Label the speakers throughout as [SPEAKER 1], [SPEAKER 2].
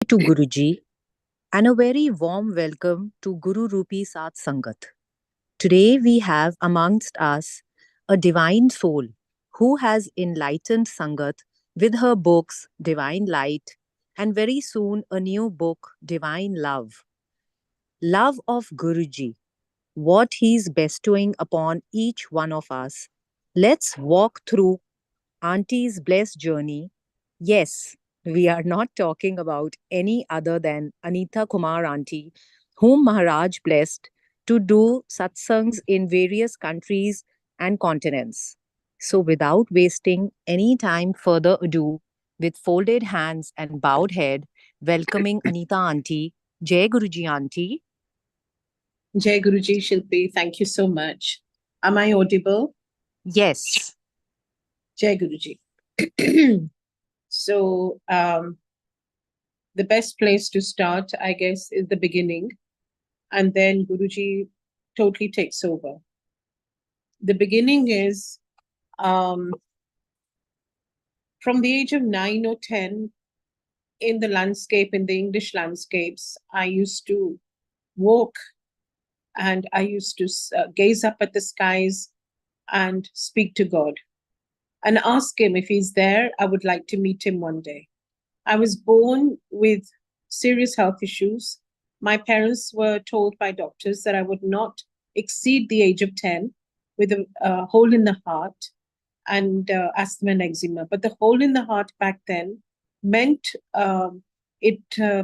[SPEAKER 1] to Guruji and a very warm welcome to Guru Rupi Sat Sangat. Today we have amongst us a divine soul who has enlightened Sangat with her books Divine Light and very soon a new book Divine Love. Love of Guruji, what he's bestowing upon each one of us. Let's walk through Auntie's blessed journey. Yes, we are not talking about any other than Anita Kumar Auntie, whom Maharaj blessed to do satsangs in various countries and continents. So, without wasting any time further ado, with folded hands and bowed head, welcoming Anita Auntie, Jai Guruji Auntie.
[SPEAKER 2] Jai Guruji Shilpi, thank you so much. Am I audible?
[SPEAKER 1] Yes.
[SPEAKER 2] Jai Guruji. so, the best place to start, I guess, is the beginning, and then Guruji totally takes over. The beginning is um, from the age of 9 or 10 in the landscape, in the English landscapes, I used to walk and I used to gaze up at the skies and speak to God and ask him if he's there. I would like to meet him one day. I was born with serious health issues. My parents were told by doctors that I would not exceed the age of 10 with a hole in the heart and asthma and eczema. But the hole in the heart back then meant it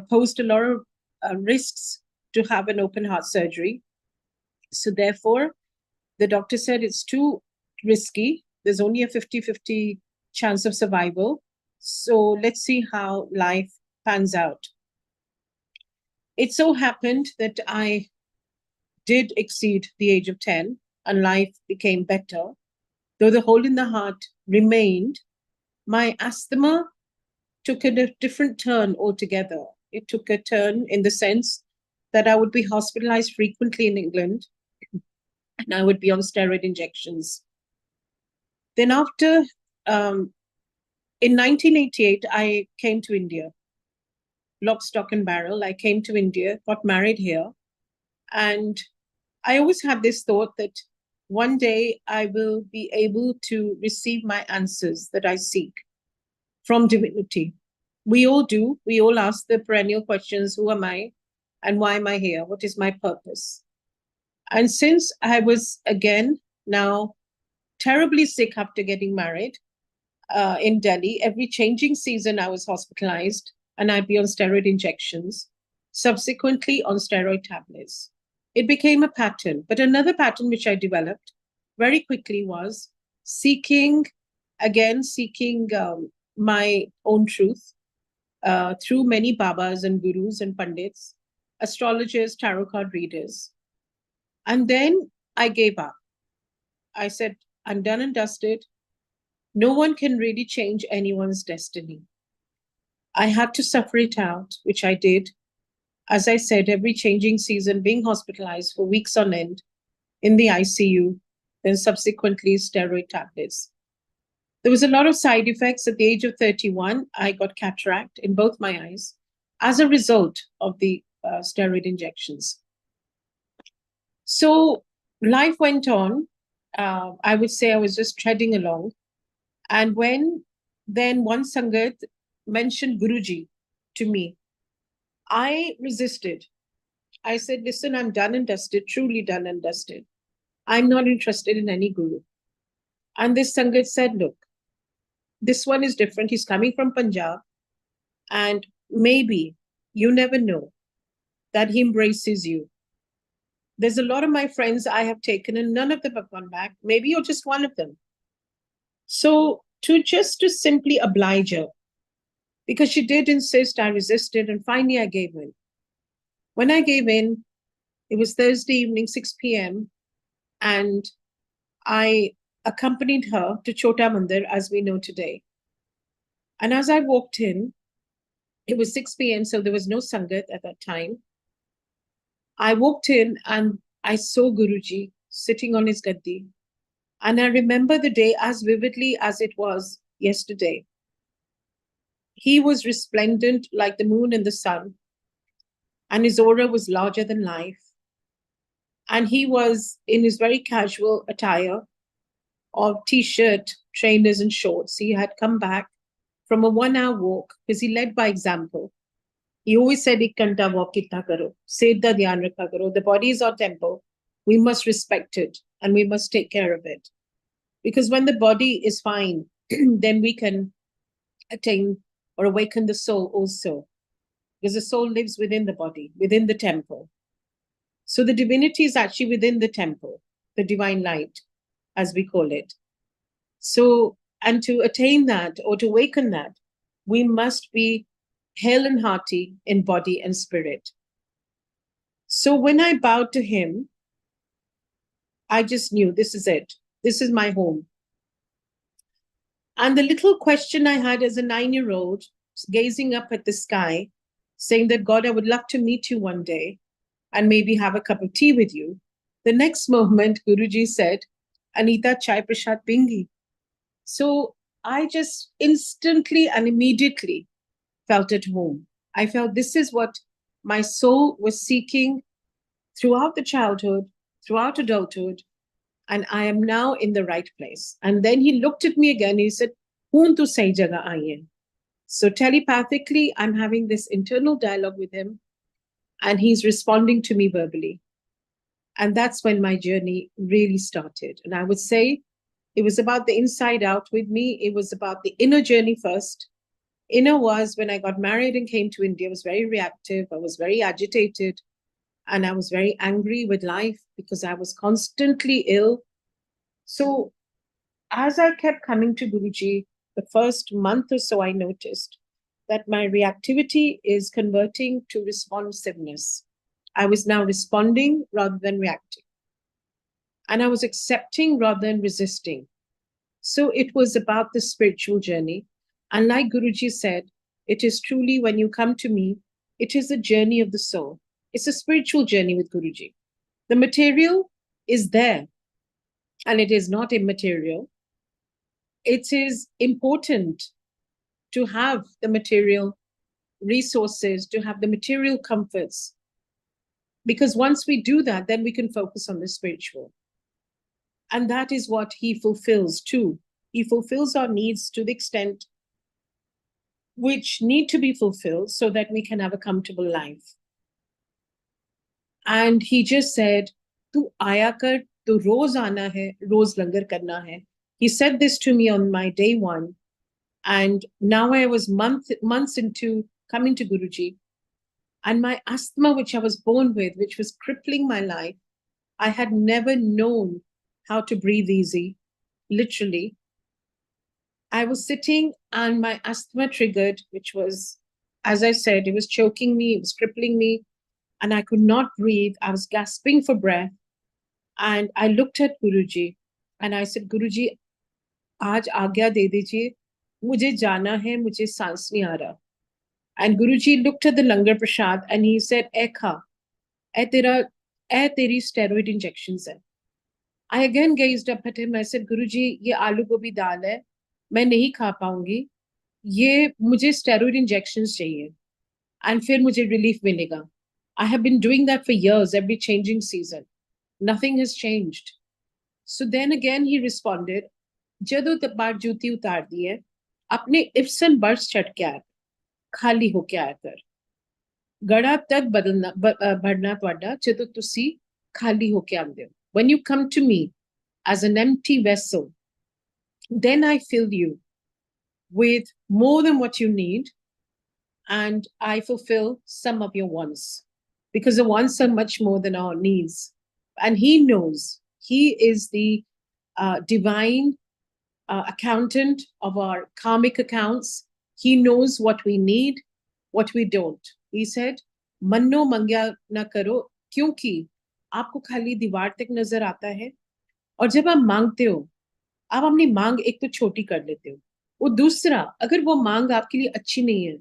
[SPEAKER 2] posed a lot of risks to have an open heart surgery. So, therefore, the doctor said it's too risky. There's only a 50-50 chance of survival. So let's see how life pans out. It so happened that I did exceed the age of 10 and life became better. Though the hole in the heart remained, my asthma took a different turn altogether. It took a turn in the sense that I would be hospitalized frequently in England and I would be on steroid injections. Then, after in 1988, I came to India, lock, stock, and barrel. I came to India, got married here, and I always had this thought that one day I will be able to receive my answers that I seek from divinity. We all do. We all ask the perennial questions: who am I? And why am I here? What is my purpose? And since I was again now terribly sick after getting married in Delhi, every changing season I was hospitalized and I'd be on steroid injections, subsequently on steroid tablets. It became a pattern. But another pattern which I developed very quickly was seeking, seeking my own truth through many Babas and Gurus and Pandits, astrologers, tarot card readers. And then I gave up. I said, I'm done and dusted. No one can really change anyone's destiny. I had to suffer it out, which I did. As I said, every changing season, being hospitalized for weeks on end in the ICU, then subsequently steroid tablets. There was a lot of side effects. At the age of 31, I got cataract in both my eyes as a result of the steroid injections. So life went on. I would say I was just treading along. And when then one Sangat mentioned Guruji to me, I resisted. I said, listen, I'm done and dusted, truly done and dusted. I'm not interested in any Guru. And this Sangat said, look, this one is different. He's coming from Punjab. And maybe, you never know, that he embraces you. There's a lot of my friends I have taken and none of them have gone back. Maybe you're just one of them. So to simply oblige her, because she did insist, I resisted, and finally I gave in. When I gave in, it was Thursday evening, 6 p.m., and I accompanied her to Chota Mandir, as we know today. And as I walked in, it was 6 p.m., so there was no Sangat at that time. I walked in and I saw Guruji sitting on his gaddi. And I remember the day as vividly as it was yesterday. He was resplendent like the moon and the sun, and his aura was larger than life. And he was in his very casual attire of t-shirt, trainers, and shorts. He had come back from a 1 hour walk because he led by example. He always said, "Ek ghanta walk kitna karo, seht da dhyan rakha karo." The body is our temple. We must respect it and we must take care of it. Because when the body is fine, then we can attain or awaken the soul also. Because the soul lives within the body, within the temple. So the divinity is actually within the temple, the divine light, as we call it. So, and to attain that or to awaken that, we must be hale and hearty in body and spirit. So when I bowed to him, I just knew this is it. This is my home. And the little question I had as a 9-year-old, gazing up at the sky, saying that, God, I would love to meet you one day and maybe have a cup of tea with you. The next moment, Guruji said, Anita, chai prasad pingi. So I just instantly and immediately felt at home. I felt this is what my soul was seeking throughout the childhood, throughout adulthood, and I am now in the right place. And then he looked at me again. He said, "Hoon tu sahi jagah aayi hai." So telepathically, I'm having this internal dialogue with him, and he's responding to me verbally. And that's when my journey really started. And I would say it was about the inside out with me. It was about the inner journey first. Inner was when I got married and came to India, I was very reactive. I was very agitated. And I was very angry with life because I was constantly ill. So as I kept coming to Guruji, the first month or so, I noticed that my reactivity is converting to responsiveness. I was now responding rather than reacting. And I was accepting rather than resisting. So it was about the spiritual journey. And like Guruji said, it is truly when you come to me, it is a journey of the soul. It's a spiritual journey with Guruji. The material is there and it is not immaterial. It is important to have the material resources, to have the material comforts. Because once we do that, then we can focus on the spiritual. And that is what he fulfills too. He fulfills our needs to the extent which need to be fulfilled so that we can have a comfortable life. And he just said, "Tu aaya kar, tu roz aana hai, roz langar karna hai." He said this to me on my day one. And now I was months into coming to Guruji. And my asthma, which I was born with, which was crippling my life, I had never known how to breathe easy, literally. I was sitting and my asthma triggered, which was, as I said, it was choking me, it was crippling me, and I could not breathe. I was gasping for breath. And I looked at Guruji and I said, "Guruji, aaj aagya de dijiye. Mujhe jana hai, mujhe saans nahi aa raha." And Guruji looked at the langar prasad and he said, "Eh kha, eh teri steroid injections hai." I again gazed up at him. I said, "Guruji, ye aloo gobi dal hai. मैं नहीं खा पाऊंगी ये मुझे steroid injections चाहिए and फिर मुझे relief मिलेगा." I have been doing that for years, every changing season. Nothing has changed. So then again he responded, "जदों बार जूती उतार दी है अपने इफ्सन बर्स चढ़ के आया खाली होके आया कर गड़ा तद बदलना बढ़ना ਤੁਹਾਡਾ ਜਦੋਂ ਤੁਸੀਂ ਖਾਲੀ ਹੋ ਕੇ ਆਉਂਦੇ ਹੋ. When you come to me as an empty vessel, then I fill you with more than what you need and I fulfill some of your wants because the wants are much more than our needs." And he knows. He is the divine accountant of our karmic accounts. He knows what we need, what we don't. He said, "मन्नो मंगया ना करो क्योंकि आपको खाली दीवार तक नजर आता है और जब आप मांगते हो आप अपनी मांग एक तो छोटी कर लेते हो और दूसरा अगर वो मांग आपके लिए अच्छी नहीं है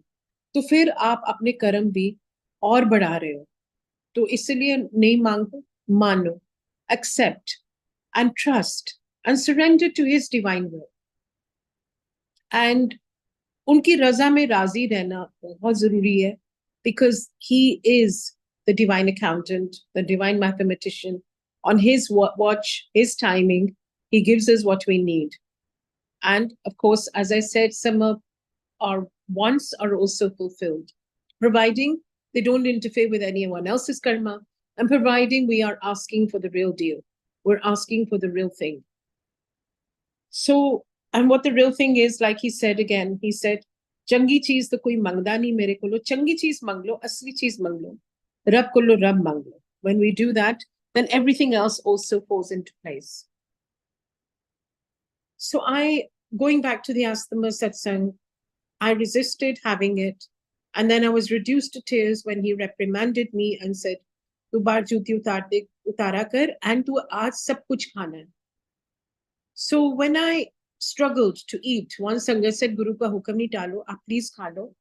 [SPEAKER 2] तो फिर आप अपने कर्म भी और बढ़ा रहे हो तो इसलिए नहीं मांगो मानो accept and trust and surrender to his divine will." And उनकी रजा में राजी रहना बहुत जरूरी है, because he is the divine accountant, the divine mathematician. On his watch, his timing, he gives us what we need. And of course, as I said, some of our wants are also fulfilled, providing they don't interfere with anyone else's karma, and providing we are asking for the real deal. We're asking for the real thing. So, and what the real thing is, like he said again, he said, चंगी चीज तो कोई मंगदा नहीं मेरे को, चंगी चीज मंग लो, असली चीज मंग लो, रब को लो, रब मंग लो. When we do that, then everything else also falls into place. So going back to the asthma satsang, I resisted having it. And then I was reduced to tears when he reprimanded me and said, "Tu baar juti utara kar, and tu aaj sab kuch khana hai." So when I struggled to eat, one Sangat said, "Guru ka hukam nahi talo, aap please kha lo."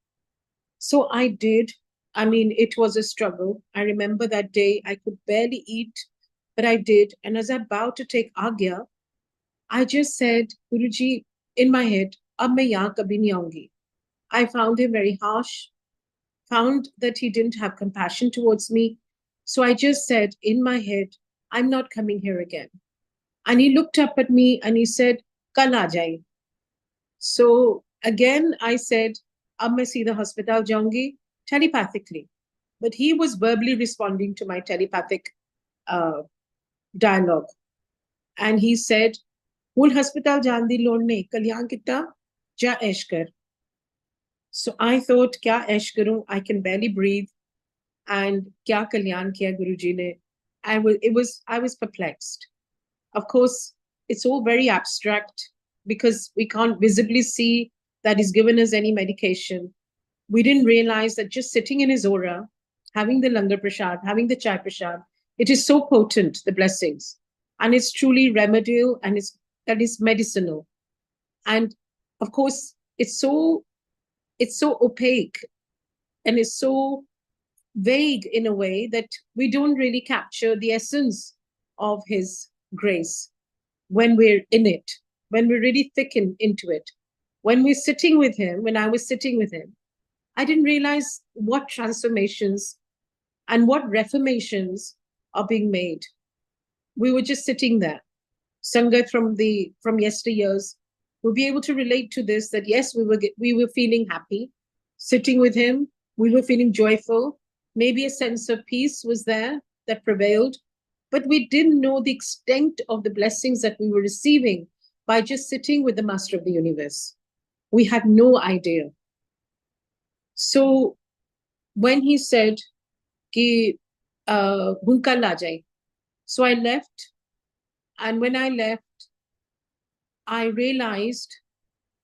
[SPEAKER 2] So I did. I mean, it was a struggle. I remember that day I could barely eat, but I did. And as I bowed to take Agya, I just said, "Guruji," in my head, "Ab main yahan kabhi nahi aungi." I found him very harsh, found that he didn't have compassion towards me. So I just said in my head, "I'm not coming here again." And he looked up at me and he said, "Kal aa jai." So again, I said, "Ab main seedha hospital jaungi," telepathically. But he was verbally responding to my telepathic dialogue. And he said, "Hul hospital jaan di lod nahi, kalyan kitta, ja aish kar." So I thought, kya aish karu? I can barely breathe. And kya kalyan kiya Guruji ne? I was perplexed. Of course, it's all very abstract because we can't visibly see that he's given us any medication. We didn't realize that just sitting in his aura, having the langar prasad, having the chai prasad, it is so potent, the blessings. And it's truly remedial and that is medicinal. And of course, it's so opaque and it's so vague in a way that we don't really capture the essence of his grace when we're in it, when we're really thicken into it. When we're sitting with him, when I was sitting with him, I didn't realize what transformations and what reformations are being made. We were just sitting there. Sangat from yesteryears will be able to relate to this, that yes, we were feeling happy sitting with him. We were feeling joyful. Maybe a sense of peace was there that prevailed, but we didn't know the extent of the blessings that we were receiving by just sitting with the Master of the Universe. We had no idea. So when he said, "Ki hunka la jai," so I left, and when I left, I realized,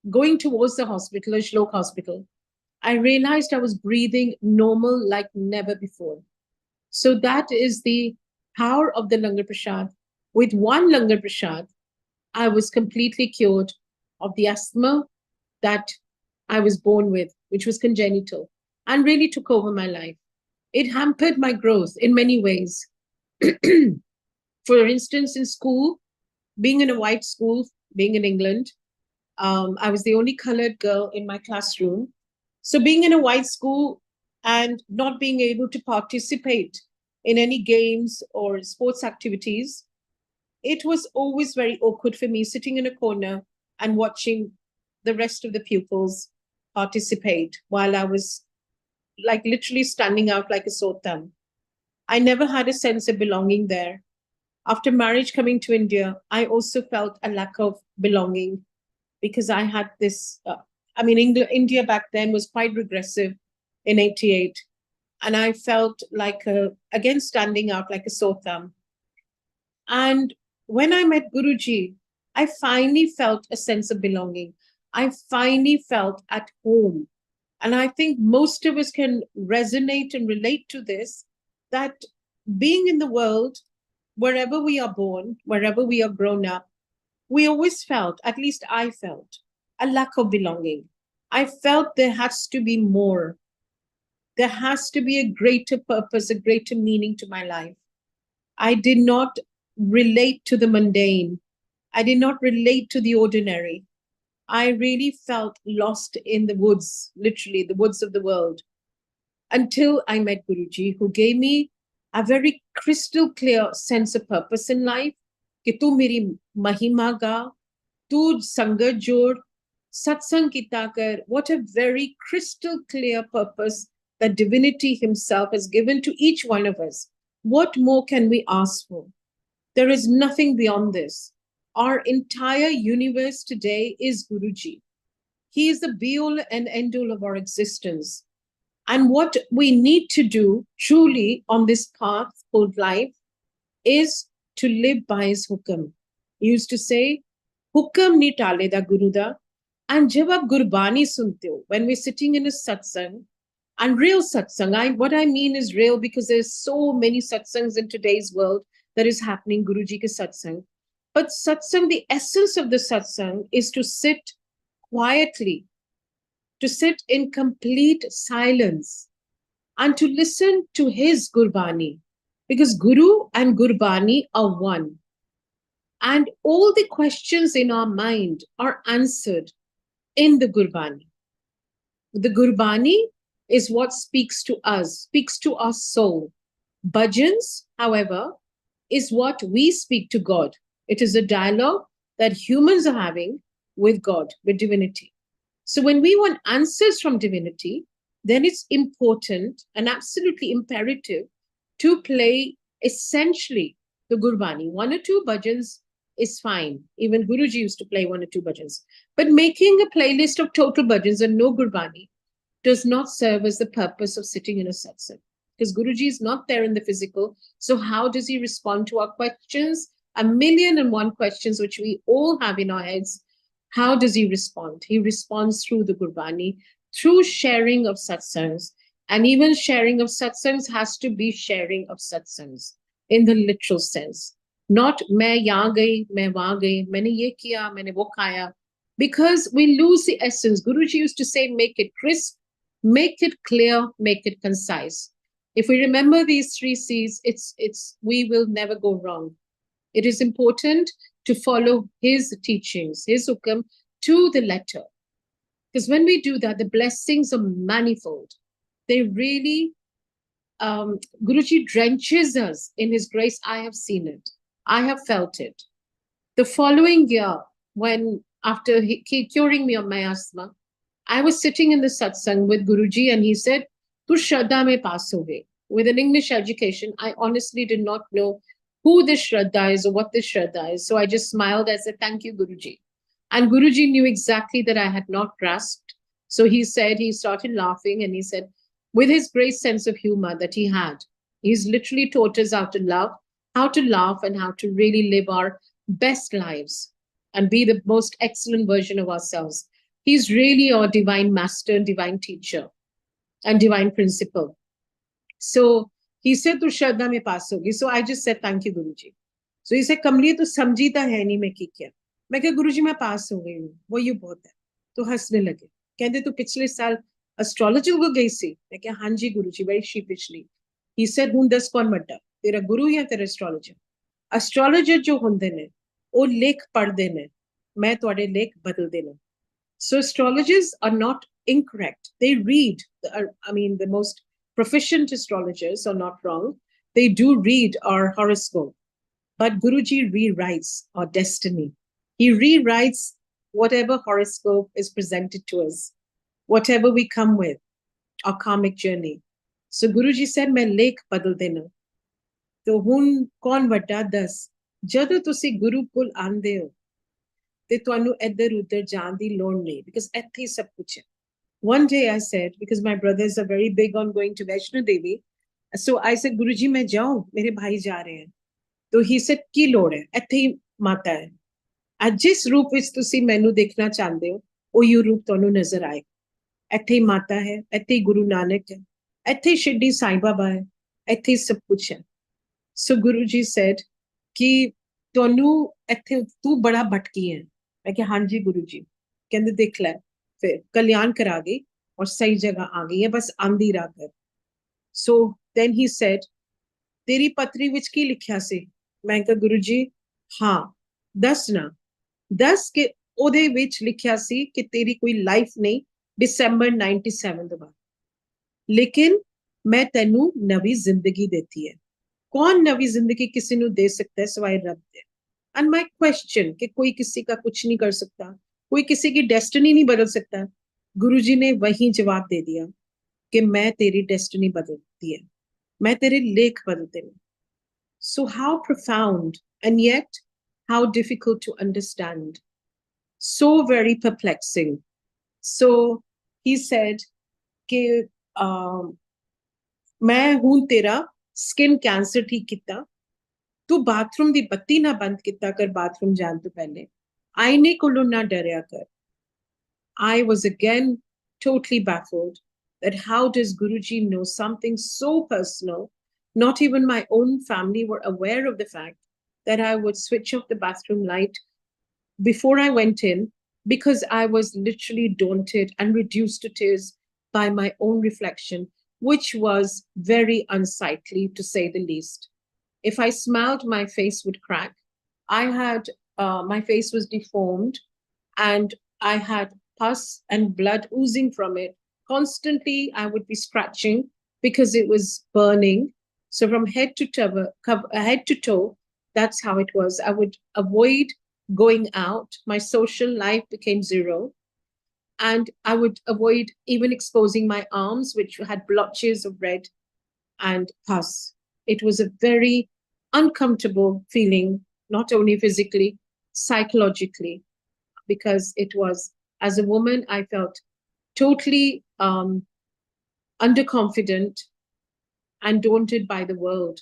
[SPEAKER 2] going towards the hospital, Shlok Hospital, I realized I was breathing normal like never before. So that is the power of the Langar Prasad. With one Langar Prasad, I was completely cured of the asthma that I was born with, which was congenital, and really took over my life. It hampered my growth in many ways. For instance, in school, being in a white school, being in England, I was the only colored girl in my classroom. So being in a white school and not being able to participate in any games or sports activities, it was always very awkward for me sitting in a corner and watching the rest of the pupils participate while I was like literally standing out like a sore thumb. I never had a sense of belonging there. After marriage, coming to India, I also felt a lack of belonging because I had this. India back then was quite regressive in '88. And I felt like, again, standing out like a sore thumb. And when I met Guruji, I finally felt a sense of belonging. I finally felt at home. And I think most of us can resonate and relate to this, that being in the world, wherever we are born, wherever we are grown up, we always felt, at least I felt, a lack of belonging. I felt there has to be more. There has to be a greater purpose, a greater meaning to my life. I did not relate to the mundane. I did not relate to the ordinary. I really felt lost in the woods, literally the woods of the world, until I met Guruji, who gave me a very crystal clear sense of purpose in life. कि तू मेरी महिमा गा, तू संगत जोड़, satsang kita kar. What a very crystal clear purpose that divinity himself has given to each one of us. What more can we ask for? There is nothing beyond this. Our entire universe today is Guruji. He is the be-all and end-all of our existence. And what we need to do truly on this path called life is to live by his hukam. He used to say, hukam ni tale da guru da. And jab aap gurbani sunte ho, when we're sitting in a satsang, and real satsang, what I mean is real because there's so many satsangs in today's world that is happening, Guruji ke satsang. But satsang, the essence of the satsang is to sit quietly, to sit in complete silence, and to listen to his Gurbani. Because Guru and Gurbani are one. And all the questions in our mind are answered in the Gurbani. The Gurbani is what speaks to us, speaks to our soul. Bhajans, however, is what we speak to God. It is a dialogue that humans are having with God, with divinity. So when we want answers from divinity, then it's important and absolutely imperative to play essentially the Gurbani. One or two bhajans is fine. Even Guruji used to play one or two bhajans. But making a playlist of total bhajans and no Gurbani does not serve as the purpose of sitting in a satsang. Because Guruji is not there in the physical. So how does he respond to our questions? 1,000,001 questions which we all have in our heads. How does he respond? He responds through the Gurbani, through sharing of satsangs. And even sharing of satsangs has to be sharing of satsangs in the literal sense. Not main yahan gayi, main wahan gayi, maine ye kiya, maine wo khaya. Because we lose the essence. Guruji used to say, make it crisp, make it clear, make it concise. If we remember these 3 C's, we will never go wrong. It is important to follow his teachings, his hukam, to the letter. Because when we do that, the blessings are manifold. They really, Guruji drenches us in his grace. I have seen it. I have felt it. The following year, when after curing me of my asthma, I was sitting in the satsang with Guruji and he said, Tu Shraddha mein pass ho gaye. With an English education, I honestly did not know who this Shraddha is or what this Shraddha is. So I just smiled. I said, thank you, Guruji. And Guruji knew exactly that I had not grasped. So he said, he started laughing and he said, with his great sense of humor that he had, he's literally taught us how to love, how to laugh, and how to really live our best lives and be the most excellent version of ourselves. He's really our divine master and divine teacher and divine principal. So he said, tu Shraddha mein pass hogi. So I just said, thank you, Guruji. So he said, Kamli, tu samjhi ta hai nahi main ki kya. मैं कहा गुरुजी मैं पास हो गई हूँ वो ये बहुत है तो हंसने लगे कहते तू पिछले साल एस्ट्रोलॉजी को गई सी मैं कहा हाँ जी गुरुजी बड़ी शीपिशली ही सेड हुन दस कौन वड्डा तेरा गुरु या तेरा एस्ट्रोलॉजर जो हुंदे ने वो लेख पढ़दे ने मैं तुहाडे लेख बदल देना so astrologers are not incorrect they read the most proficient astrologers are not wrong they do read our horoscope but Guruji rewrites our destiny. He rewrites whatever horoscope is presented to us, whatever we come with, our karmic journey. So Guruji said, "मैं लेख बदल देना." तो हुन कौन वड्डा दस ਜਦੋਂ ਤੁਸੀਂ ਗੁਰੂ ਕੋਲ ਆਂਦੇ ਹੋ ਤੇ ਤੁਹਾਨੂੰ ਇੱਧਰ ਉੱਧਰ ਜਾਣ ਦੀ ਲੋੜ ਨਹੀਂ because ਇੱਥੇ ਸਭ ਕੁਝ ਹੈ. One day I said, because my brothers are very big on going to Vaishno Devi, so I said, Guruji मैं जाऊं मेरे भाई जा रहे हैं. तो he said, ਕੀ ਲੋੜ ਹੈ ਇੱਥੇ ਹੀ ਮਾਤਾ ਹੈ. ਅੱਜ ਜਿਸ ਰੂਪ ਵਿੱਚ ਤੁਸੀਂ ਮੈਨੂੰ ਦੇਖਣਾ ਚਾਹੁੰਦੇ ਹੋ ਉਹੀ ਰੂਪ ਤੁਹਾਨੂੰ ਨਜ਼ਰ ਆਏ ਇੱਥੇ ਹੀ ਮਾਤਾ ਹੈ ਇੱਥੇ ਹੀ ਗੁਰੂ ਨਾਨਕ ਹੈ ਇੱਥੇ ਹੀ ਸ਼ਿਰਡੀ ਸਾਈਂ ਬਾਬਾ ਹੈ ਇੱਥੇ ਹੀ ਸਭ ਕੁਝ ਹੈ ਸੋ ਗੁਰੂ ਜੀ ਸੈਡ ਕਿ ਤੁਹਾਨੂੰ ਇੱਥੇ ਤੂੰ ਬੜਾ ਭਟਕੀ ਹੈ ਮੈਂ ਕਿਹਾ ਹਾਂਜੀ ਗੁਰੂ ਜੀ ਕਹਿੰਦੇ ਦੇਖ ਲੈ ਫਿਰ ਕਲਿਆਣ ਕਰਾ ਗਈ ਔਰ ਸਹੀ ਜਗ੍ਹਾ ਆ ਗਈ ਹੈ ਬਸ ਆਂਦੀ ਰਾਹ ਕਰ ਸੋ ਦੈਨ ਹੀ ਸੈਡ ਤੇਰੀ ਪਤਰੀ ਵਿੱਚ ਕੀ ਲਿਖਿਆ ਸੀ ਮੈਂ ਕਿਹਾ ਗੁਰੂ ਜੀ ਹਾਂ ਦੱਸ ਨਾ ਦੱਸ ਕੇ ਉਹਦੇ ਵਿੱਚ ਲਿਖਿਆ ਸੀ ਕਿ ਤੇਰੀ ਕੋਈ ਲਾਈਫ ਨਹੀਂ December 97 ਤੋਂ ਬਾਅਦ, ਲੇਕਿਨ ਮੈਂ ਤੈਨੂੰ ਨਵੀਂ ਜ਼ਿੰਦਗੀ ਦਿੱਤੀ ਹੈ। कौन नवी जिंदगी किसी को दे सकता है सिवाय रब दे। एंड माय क्वेश्चन कि कोई किसी का कुछ नहीं कर सकता, कोई किसी की डेस्टिनी नहीं बदल सकता, गुरुजी ने वही जवाब दे दिया कि मैं तेरी डेस्टिनी बदलती है, मैं तेरे लेख बदलते हूँ। So how profound and yet how difficult to understand, so very perplexing. So he said कि मैं हूं तेरा स्किन कैंसर ठीक किता, तू बाथरूम दी बत्ती ना बंद किता कर बाथरूम जान तो पहले, आईने कोलों ना डरया कर। I was again totally baffled that how does Guruji know something so personal? Not even my own family were aware of the fact that I would switch off the bathroom light before I went in because I was literally daunted and reduced to tears by my own reflection, which was very unsightly to say the least. If I smiled, my face would crack. My face was deformed and I had pus and blood oozing from it. Constantly, I would be scratching because it was burning. So from head to toe, that's how it was. I would avoid going out. My social life became zero. And I would avoid even exposing my arms, which had blotches of red and pus. It was a very uncomfortable feeling, not only physically, psychologically, because it was, as a woman, I felt totally underconfident and daunted by the world.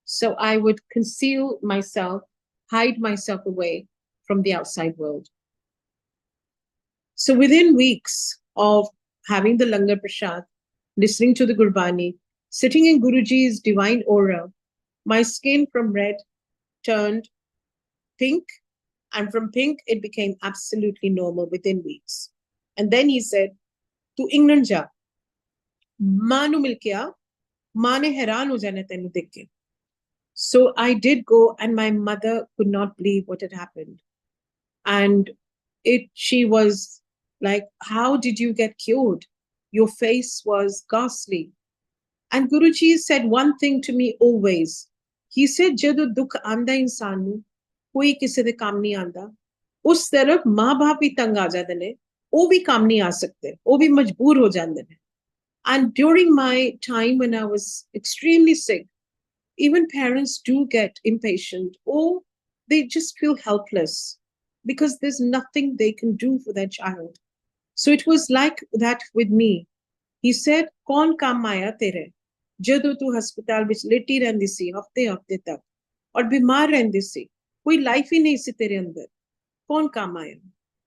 [SPEAKER 2] So I would conceal myself, hide myself away from the outside world. So within weeks of having the Langar Prasad, listening to the Gurbani, sitting in Guruji's divine aura, my skin from red turned pink, and from pink it became absolutely normal within weeks. And then he said, "Tu England ja, मां नु मिल के आ, मां ने हैरान हो जाना तेनू देख के." So I did go, and my mother could not believe what had happened. And she was like, "How did you get cured? Your face was ghastly." And Guruji said one thing to me always. He said, "Jado dukh aanda insaan nu, koi kisi de kaam nahi aanda, us taraf maa baap bhi tang aa jande ne, ਉਹ ਵੀ ਕੰਮ ਨਹੀਂ ਆ ਸਕਦੇ, ਉਹ ਵੀ ਮਜਬੂਰ ਹੋ ਜਾਂਦੇ ਨੇ." And during my time when I was extremely sick, even parents do get impatient or they just feel helpless because there's nothing they can do for their child. So it was like that with me. He said, "कौन काम आया तेरे ਜਦੋਂ ਤੂੰ ਹਸਪਤਾਲ ਵਿੱਚ ਲੇਟੀ ਰਹਿੰਦੀ ਸੀ ਹਫਤੇ ਤੱਕ ਔਰ ਬਿਮਾਰ ਰਹਿੰਦੀ ਸੀ, ਕੋਈ ਲਾਈਫ ਹੀ ਨਹੀਂ ਸੀ ਤੇਰੇ ਅੰਦਰ, ਕੌਣ ਕੰਮ ਆਇਆ?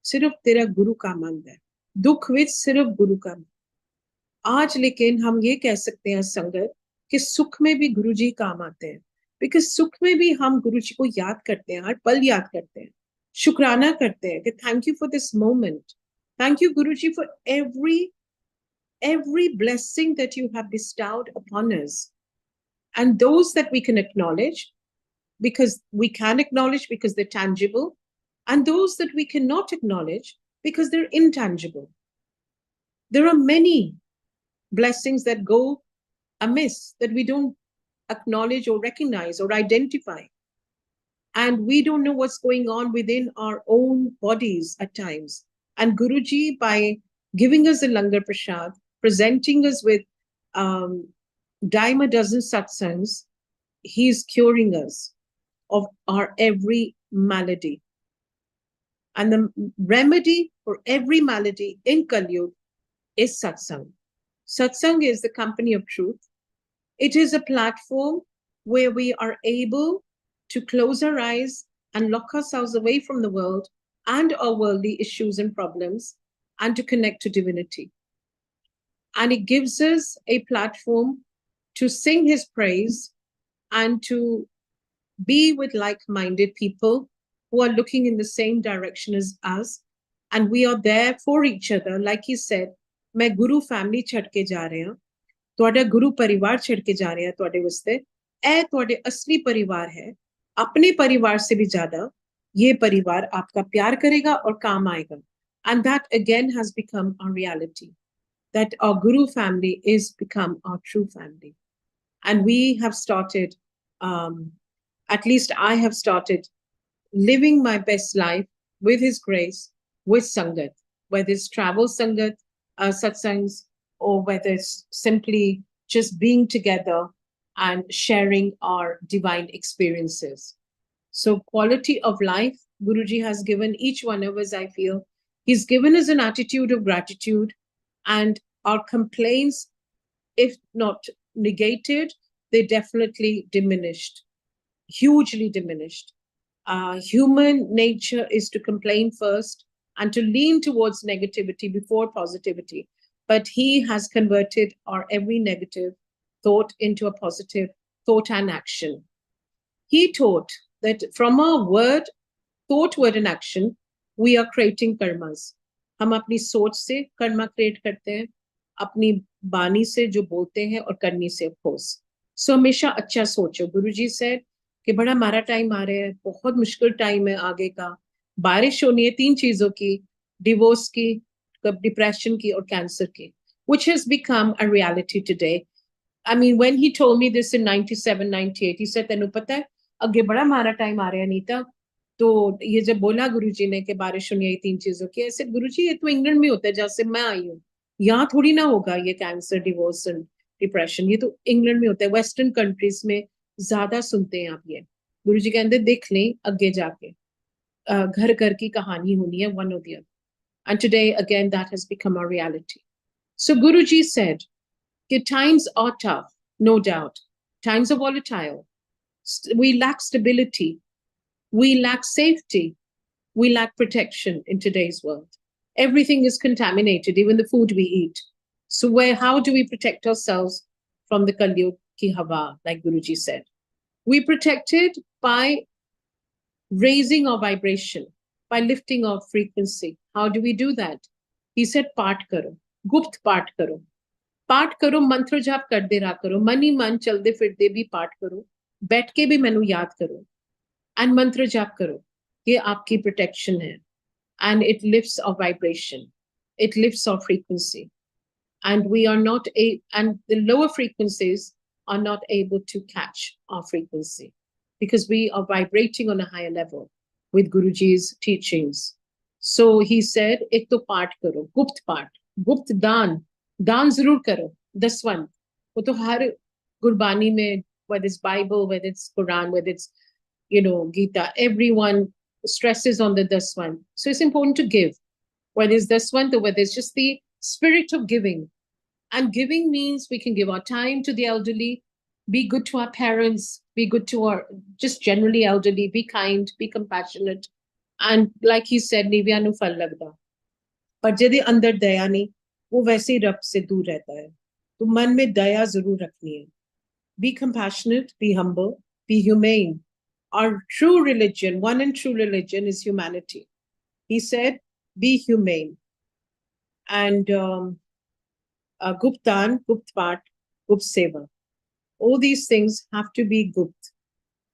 [SPEAKER 2] सिर्फ तेरा गुरु काम आंदा है, दुख विच सिर्फ गुरु काम." आज लेकिन हम ये कह सकते हैं संगत कि सुख में भी गुरु जी काम आते हैं, बिकॉज सुख में भी हम गुरु जी को याद करते हैं, हर पल याद करते हैं, शुक्राना करते हैं कि thank you for this moment, thank you Guru ji for every blessing that you have bestowed upon us, and those that we can acknowledge because they're tangible, and those that we cannot acknowledge because they're intangible. There are many blessings that go amiss that we don't acknowledge or recognize or identify. And we don't know what's going on within our own bodies at times. And Guruji, by giving us the Langar Prasad, presenting us with dime a dozen satsangs, he's curing us of our every malady. And the remedy for every malady in Kali Yuga is satsang. Satsang is the company of truth. It is a platform where we are able to close our eyes and lock ourselves away from the world and our worldly issues and problems and to connect to divinity. And it gives us a platform to sing his praise and to be with like-minded people who are looking in the same direction as us, and we are there for each other. Like he said, मैं गुरु family छड़ के जा रहे हैं, ਤੁਹਾਡਾ ਗੁਰੂ ਪਰਿਵਾਰ ਛੜ ਕੇ ਜਾ ਰਿਹਾ ਤੁਹਾਡੇ ਵਾਸਤੇ, ਇਹ ਤੁਹਾਡੇ ਅਸਲੀ ਪਰਿਵਾਰ ਹੈ, ਆਪਣੇ ਪਰਿਵਾਰ से भी ज्यादा, ये परिवार आपका प्यार करेगा और काम आएगा. And that again has become our reality. That our Guru family is become our true family. And we have started, at least I have started living my best life with His grace, with Sangat, whether it's travel Sangat, satsangs, or whether it's simply just being together and sharing our divine experiences. So, quality of life, Guruji has given each one of us, I feel. He's given us an attitude of gratitude, and our complaints, if not negated, they definitely diminished, hugely diminished. Human nature is to complain first and to lean towards negativity before positivity. But he has converted our every negative thought into a positive thought and action. He taught that from our word, thought, word, and action, we are creating karmas. हम अपनी सोच से Karma create करते हैं, अपनी बानी से जो बोलते हैं और करनी से of course. So हमेशा अच्छा सोचो. गुरुजी said कि बड़ा मारा टाइम आ रहा है, बहुत मुश्किल टाइम है आगे का. बारिश होनी है 3 चीजों की, डिवोर्स की, डिप्रेशन की और कैंसर की, which has become a reality today. I mean, when he told me this in 97, 98, he said, तेनू पता है, अगे बड़ा मारा टाइम आ रहा है अनीता. तो ये जब बोला गुरुजी ने कि बारिश होनी है 3 चीजों की, ऐसे गुरुजी ये तो इंग्लैंड में होता है जहाँ से मैं आई हूँ. यहाँ थोड़ी ना होगा ये कैंसर, डिवोर्स एंड डिप्रेशन. ये तो इंग्लैंड में होता है, वेस्टर्न कंट्रीज में ज्यादा सुनते हैं आप ये. गुरुजी कहते देख लें अगे जाके घर घर की कहानी होनी है, one or the other. And today again that has become our reality. So Guruji said, times are tough, no doubt. Times are volatile. We lack stability. We lack safety. We lack protection in today's world. Everything is contaminated, even the food we eat. So how do we protect ourselves from the Kalyug ki hawa, like Guruji said? We protect it by raising our vibration, by lifting our frequency. How do we do that? He said, पाठ करो, गुप्त पाठ करो. पाठ करो, मंत्र जाप करते रहा करो, मन ही मन चलते फिरते भी पाठ करो, बैठ के भी मैनू याद करो, एंड मंत्र जाप करो. ये आपकी प्रोटेक्शन है. And it lifts our vibration, it lifts our frequency, and we are not and the lower frequencies are not able to catch our frequency because we are vibrating on a higher level with Guruji's teachings. So he said, ek to paat karo, gupt daan, daan zarur karo, daswan. वो तो हर गुरबानी में, whether it's Bible, whether it's Quran, whether it's, Gita, everyone stresses on the daswan. So it's important to give, whether it's daswan or whether it's just the spirit of giving. And giving means we can give our time to the elderly, be good to our parents, be good to our just generally elderly, be kind, be compassionate. And like he said, Nivya nu fal lagda. पर यदि अंदर दया नहीं, वो वैसे ही रब से दूर रहता है. तो मन में दया जरूर रखनी है. Be compassionate, be humble, be humane. Our true religion, one and true religion, is humanity. He said, be humane. And Guptan, Guptpat, Gupt Seva. All these things have to be Gupt.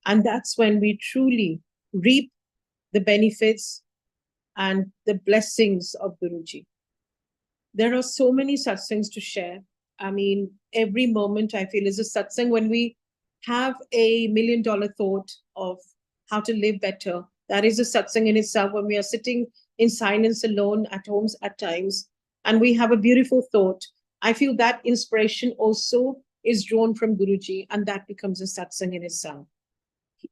[SPEAKER 2] And that's when we truly reap the benefits and the blessings of Guruji. There are so many satsangs to share. I mean, every moment I feel is a satsang. When we have a $1 million thought of how to live better, that is a satsang in itself. When we are sitting in silence alone at homes at times, and we have a beautiful thought, I feel that inspiration also is drawn from Guruji, and that becomes a satsang in itself.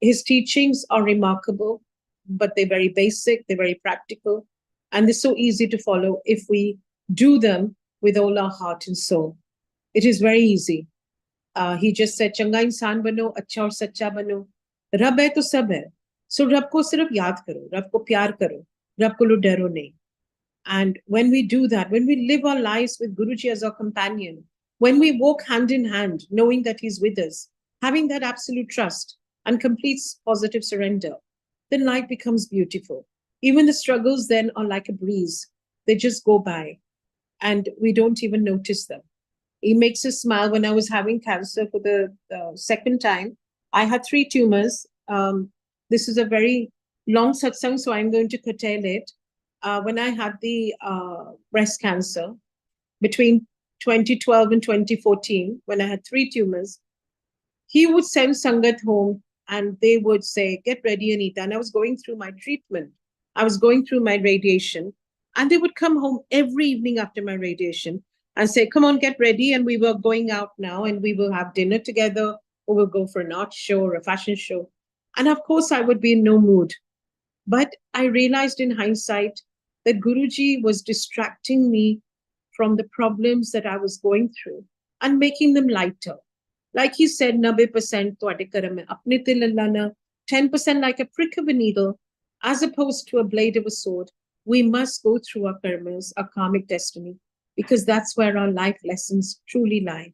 [SPEAKER 2] His teachings are remarkable, but they're very basic, they're very practical, and they're so easy to follow if we do them with all our heart and soul. It is very easy. He just said, चंगा इंसान बनो, अच्छा और सच्चा बनो. रब है तो सब है. So रब को सिर्फ याद करो, रब को प्यार करो, रब को लो डरो नहीं. And when we do that, when we live our lives with Guruji as our companion, when we walk hand in hand, knowing that he's with us, having that absolute trust and complete positive surrender, then life becomes beautiful. Even the struggles then are like a breeze. They just go by and we don't even notice them. He makes us smile. When I was having cancer for the second time, I had 3 tumors. This is a very long satsang, so I'm going to curtail it. When I had the breast cancer between 2012 and 2014, when I had 3 tumors, he would send Sangat home and they would say, "Get ready, Anita." And I was going through my treatment, I was going through my radiation. And they would come home every evening after my radiation and say, "Come on, get ready." And we were going out now and we will have dinner together, or we'll go for an art show or a fashion show. And of course, I would be in no mood. But I realized in hindsight that Guruji was distracting me from the problems that I was going through and making them lighter. Like he said, 90% ਤੁਹਾਡੇ ਕਰਮ ਹੈ, ਆਪਣੇ ਤੇ ਲੈ ਲੈਣਾ, 10% like a prick of a needle, as opposed to a blade of a sword. We must go through our karmas, our karmic destiny, because that's where our life lessons truly lie.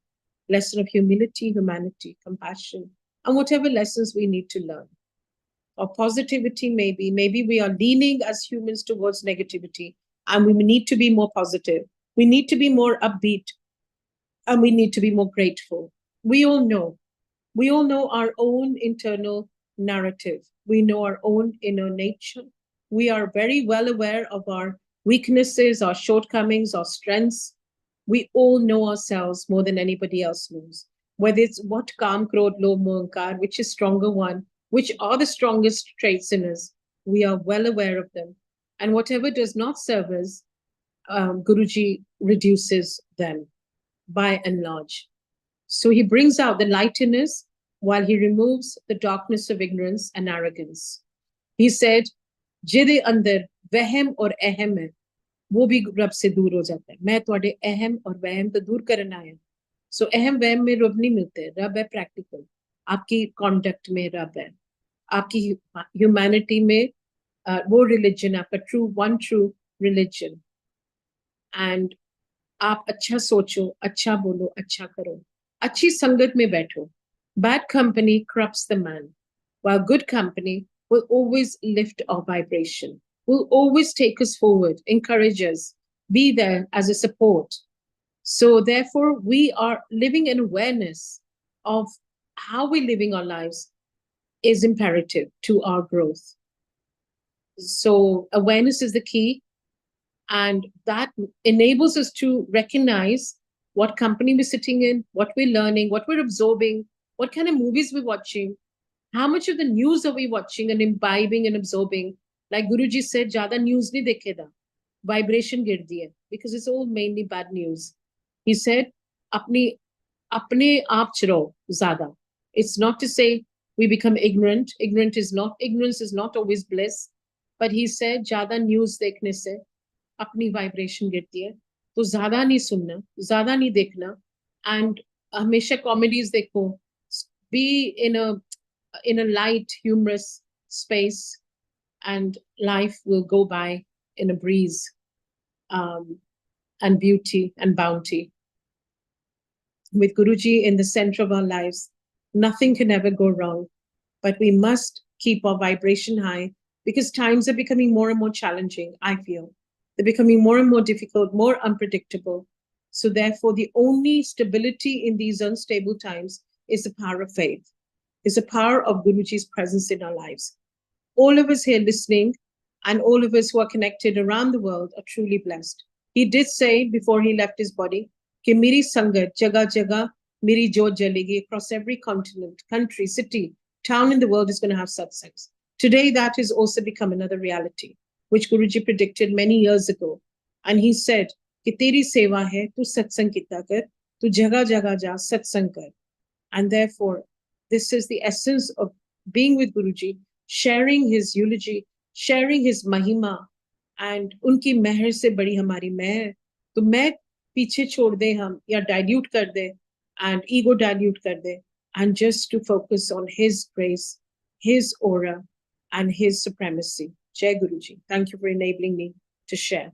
[SPEAKER 2] Lesson of humility, humanity, compassion, and whatever lessons we need to learn. Or positivity, maybe we are leaning as humans towards negativity, and we need to be more positive. We need to be more upbeat, and we need to be more grateful. We all know our own internal narrative. We know our own inner nature. We are very well aware of our weaknesses, our shortcomings, our strengths. We all know ourselves more than anybody else knows. Whether it's what Kam, Krodh, Lobh, Moh, Ahankar, which is stronger one, which are the strongest traits in us, we are well aware of them. And whatever does not serve us, Guruji reduces them by and large. So he brings out the light in us while he removes the darkness of ignorance and arrogance. He said, "Jide andar वहम और अहम है, वो भी रब से दूर हो जाता है." मैं थोड़े अहम और वहम तो दूर करना है. So अहम वहम में रब नहीं मिलते, रब है प्रैक्टिकल. आपकी कॉन्डक्ट में रब है, आपकी ह्यूमैनिटी में वो रिलीजन, आपका true one true religion. And आप अच्छा सोचो, अच्छा बोलो, अच्छा करो, अच्छी संगत में बैठो. Bad company corrupts the man, while good company will always lift our vibration, will always take us forward, encourage us, be there as a support. So therefore, we are living in awareness of how we're living our lives is imperative to our growth. So awareness is the key, and that enables us to recognize what company we're sitting in, what we're learning, what we're absorbing, what kind of movies we're watching, how much of the news are we watching and imbibing and absorbing. Like Guruji said, "Jada news nahi dekheda, vibration girdi hai," because it's all mainly bad news. He said, apne aap ch raho zada. It's not to say we become ignorant. Ignorance is not always bliss. But he said, "Jada news dekhne se अपनी vibration गिरती है, तो ज्यादा नहीं सुनना, ज्यादा नहीं देखना, एंड हमेशा कॉमेडीज देखो. Be in a light humorous space, and life will go by in a breeze, and beauty and bounty. With Guruji in the center of our lives, nothing can ever go wrong, but we must keep our vibration high, because times are becoming more and more challenging, I feel. They're becoming more and more difficult, more unpredictable. So therefore, the only stability in these unstable times is the power of faith, is the power of Guruji's presence in our lives. All of us here listening and all of us who are connected around the world are truly blessed. He did say before he left his body, कि मेरी संगत जगह जगह मेरी जोत जलेगी. Across every continent, country, city, town in the world is going to have satsangs. Today, that has also become another reality, which Guruji predicted many years ago. And he said, कि तेरी सेवा है, तू सत्संग किया कर, तू जगह जगह जा सत्संग कर. And therefore, this is the essence of being with Guruji, sharing his eulogy, sharing his mahima, and उनकी मेहर से बड़ी हमारी मेहर. तो मैं पीछे छोड़ दे हम, या dilute कर दे, and ego dilute कर दे, and just to focus on his grace, his aura, and his supremacy. Jai Guruji. Thank you for enabling me to share.